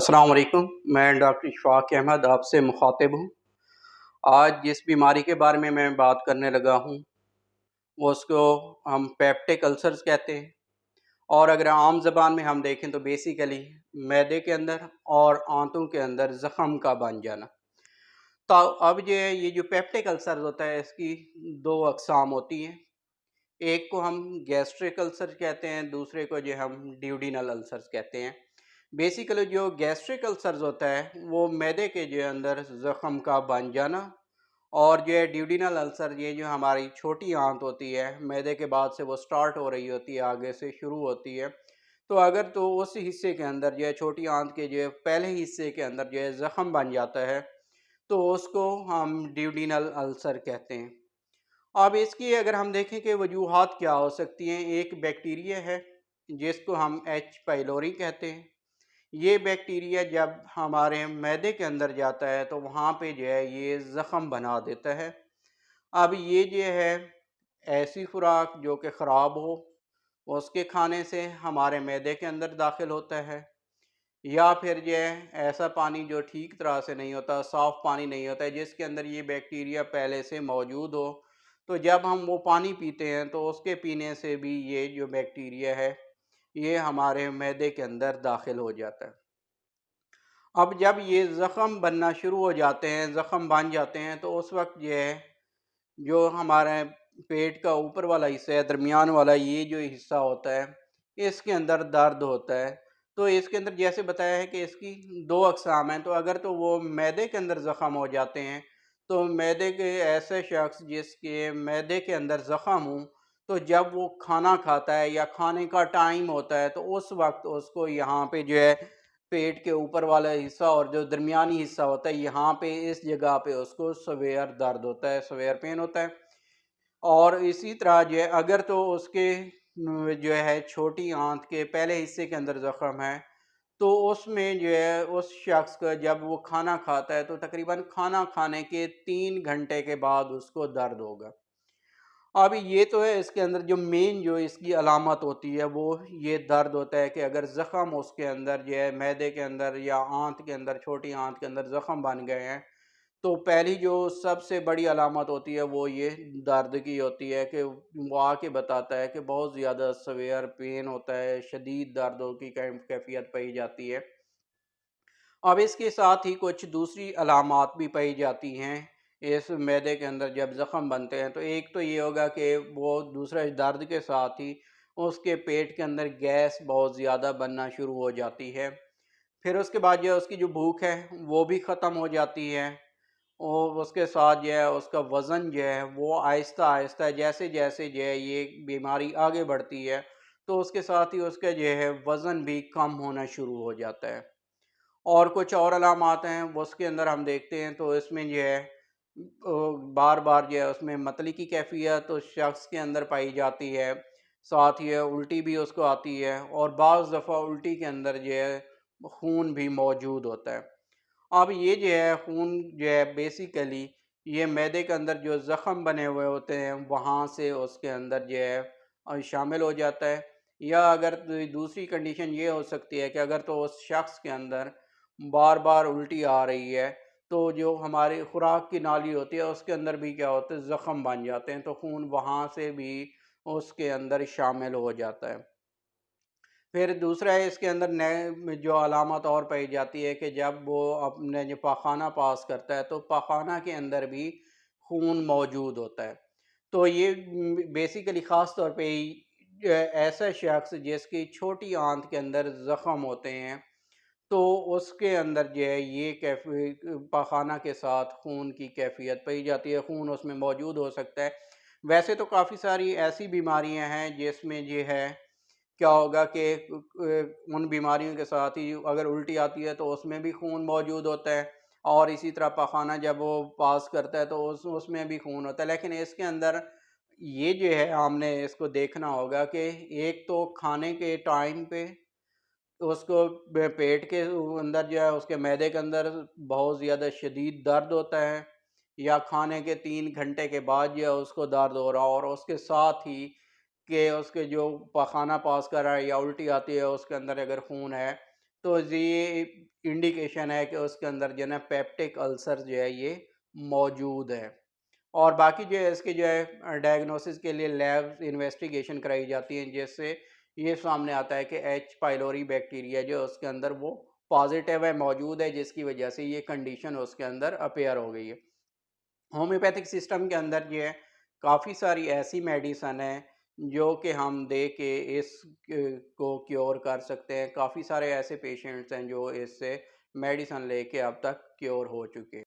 अस्सलाम वालेकुम। मैं डॉक्टर इशफाक अहमद आपसे मुखातिब हूँ। आज जिस बीमारी के बारे में मैं बात करने लगा हूँ वो उसको हम पेप्टिक अल्सर्स कहते हैं, और अगर आम ज़बान में हम देखें तो बेसिकली मैदे के अंदर और आंतों के अंदर ज़ख़म का बन जाना। तो अब ये जो पेप्टिक अल्सर होता है इसकी दो अक़साम होती हैं। एक को हम गैस्ट्रिक अल्सर कहते हैं, दूसरे को जो हम ड्यूडिनल अल्सर्स कहते हैं। बेसिकली जो गैस्ट्रिक अल्सर्स होता है वो मैदे के जो अंदर ज़ख़म का बन जाना, और जो है ड्यूडिनल अल्सर ये जो हमारी छोटी आंत होती है मैदे के बाद से वो स्टार्ट हो रही होती है, आगे से शुरू होती है। तो अगर तो उस हिस्से के अंदर जो है छोटी आंत के जो है पहले हिस्से के अंदर जो है ज़ख़म बन जाता है तो उसको हम ड्यूडिनल अल्सर कहते हैं। अब इसकी अगर हम देखें कि वजूहात क्या हो सकती हैं, एक बैक्टीरिया है जिसको हम एच पाइलोरी कहते हैं। ये बैक्टीरिया जब हमारे मैदे के अंदर जाता है तो वहाँ पे जो है ये ज़ख़म बना देता है। अब ये जो है ऐसी खुराक जो कि ख़राब हो उसके खाने से हमारे मैदे के अंदर दाखिल होता है, या फिर जो है ऐसा पानी जो ठीक तरह से नहीं होता, साफ़ पानी नहीं होता है जिसके अंदर ये बैक्टीरिया पहले से मौजूद हो, तो जब हम वो पानी पीते हैं तो उसके पीने से भी ये जो बैक्टीरिया है ये हमारे मैदे के अंदर दाखिल हो जाता है। अब जब ये ज़ख़म बनना शुरू हो जाते हैं, ज़ख़म बन जाते हैं, तो उस वक्त ये है जो हमारे पेट का ऊपर वाला हिस्सा है, दरमियान वाला ये जो हिस्सा होता है इसके अंदर दर्द होता है। तो इसके अंदर जैसे बताया है कि इसकी दो अक़साम हैं। तो अगर तो वो मैदे के अंदर ज़ख़म हो जाते हैं तो मैदे के ऐसे शख्स जिसके मैदे के अंदर ज़ख़म हो, तो जब वो खाना खाता है या खाने का टाइम होता है तो उस वक्त उसको यहाँ पे जो है पेट के ऊपर वाला हिस्सा और जो दरमियानी हिस्सा होता है यहाँ पे इस जगह पे उसको सवेयर दर्द होता है, सवेयर पेन होता है। और इसी तरह जो है अगर तो उसके जो है छोटी आंत के पहले हिस्से के अंदर ज़ख़म है तो उसमें जो है उस शख्स का जब वो खाना खाता है तो तकरीबन खाना खाने के 3 घंटे के बाद उसको दर्द होगा। अब ये तो है इसके अंदर जो मेन जो इसकी अलामत होती है वो ये दर्द होता है कि अगर ज़ख़म उसके अंदर जो है मैदे के अंदर या आंत के अंदर, छोटी आंत के अंदर ज़ख़म बन गए हैं, तो पहली जो सबसे बड़ी अलामत होती है वो ये दर्द की होती है कि वो आके बताता है कि बहुत ज़्यादा सवेयर पेन होता है, शदीद दर्दों की कैफियत पाई जाती है। अब इसके साथ ही कुछ दूसरी अलामात भी पाई जाती हैं इस मैदे के अंदर जब ज़ख़म बनते हैं। तो एक तो ये होगा कि वो दूसरा इस दर्द के साथ ही उसके पेट के अंदर गैस बहुत ज़्यादा बनना शुरू हो जाती है। फिर उसके बाद जो है उसकी जो भूख है वो भी ख़त्म हो जाती है, और उसके साथ जो है उसका वज़न जो है वो आहिस्ता-आहिस्ता जैसे-जैसे जो है ये बीमारी आगे बढ़ती है तो उसके साथ ही उसका जो है वज़न भी कम होना शुरू हो जाता है। और कुछ और अलामात हैं वो उसके अंदर हम देखते हैं तो इसमें जो है बार बार जो है उसमें मतली की कैफियत उस शख्स के अंदर पाई जाती है, साथ ही उल्टी भी उसको आती है, और बाज़ दफ़ा उल्टी के अंदर जो है खून भी मौजूद होता है। अब ये जो है खून जो है बेसिकली ये मैदे के अंदर जो ज़ख़म बने हुए होते हैं वहाँ से उसके अंदर जो है शामिल हो जाता है। या अगर दूसरी कंडीशन ये हो सकती है कि अगर तो उस शख्स के अंदर बार बार उल्टी आ रही है तो जो हमारी खुराक की नाली होती है उसके अंदर भी क्या होता है ज़ख़म बन जाते हैं, तो खून वहाँ से भी उसके अंदर शामिल हो जाता है। फिर दूसरा है इसके अंदर नए जो अलामत और पाई जाती है कि जब वो अपने जो पाखाना पास करता है तो पाखाना के अंदर भी खून मौजूद होता है। तो ये बेसिकली ख़ास तौर पे ऐसा शख्स जिसकी छोटी आंत के अंदर ज़ख़म होते हैं तो उसके अंदर जो है ये पाखाना के साथ खून की कैफियत पाई जाती है, खून उसमें मौजूद हो सकता है। वैसे तो काफ़ी सारी ऐसी बीमारियां हैं जिसमें ये है क्या होगा कि उन बीमारियों के साथ ही अगर उल्टी आती है तो उसमें भी खून मौजूद होता है, और इसी तरह पखाना जब वो पास करता है तो उसमें भी खून होता है। लेकिन इसके अंदर ये जो है हमने इसको देखना होगा कि एक तो खाने के टाइम पे उसको पेट के अंदर जो है उसके मैदे के अंदर बहुत ज़्यादा शदीद दर्द होता है, या खाने के 3 घंटे के बाद जो है उसको दर्द हो रहा हो, और उसके साथ ही कि उसके जो पखाना पास कर रहा है या उल्टी आती है उसके अंदर अगर खून है तो ये इंडिकेशन है कि उसके अंदर जो है ना पेप्टिक अल्सर जो है ये मौजूद है। और बाकी जो है इसकी जो है डायग्नोसिस के लिए लैब इन्वेस्टिगेशन कराई जाती है, जिससे ये सामने आता है कि एच पाइलोरी बैक्टीरिया जो है उसके अंदर वो पॉजिटिव है, मौजूद है, जिसकी वजह से ये कंडीशन उसके अंदर अपेयर हो गई है। होम्योपैथिक सिस्टम के अंदर जो है काफ़ी सारी ऐसी मेडिसन है जो कि हम दे के इस को क्योर कर सकते हैं। काफ़ी सारे ऐसे पेशेंट्स हैं जो इससे मेडिसन लेके अब तक क्योर हो चुके हैं।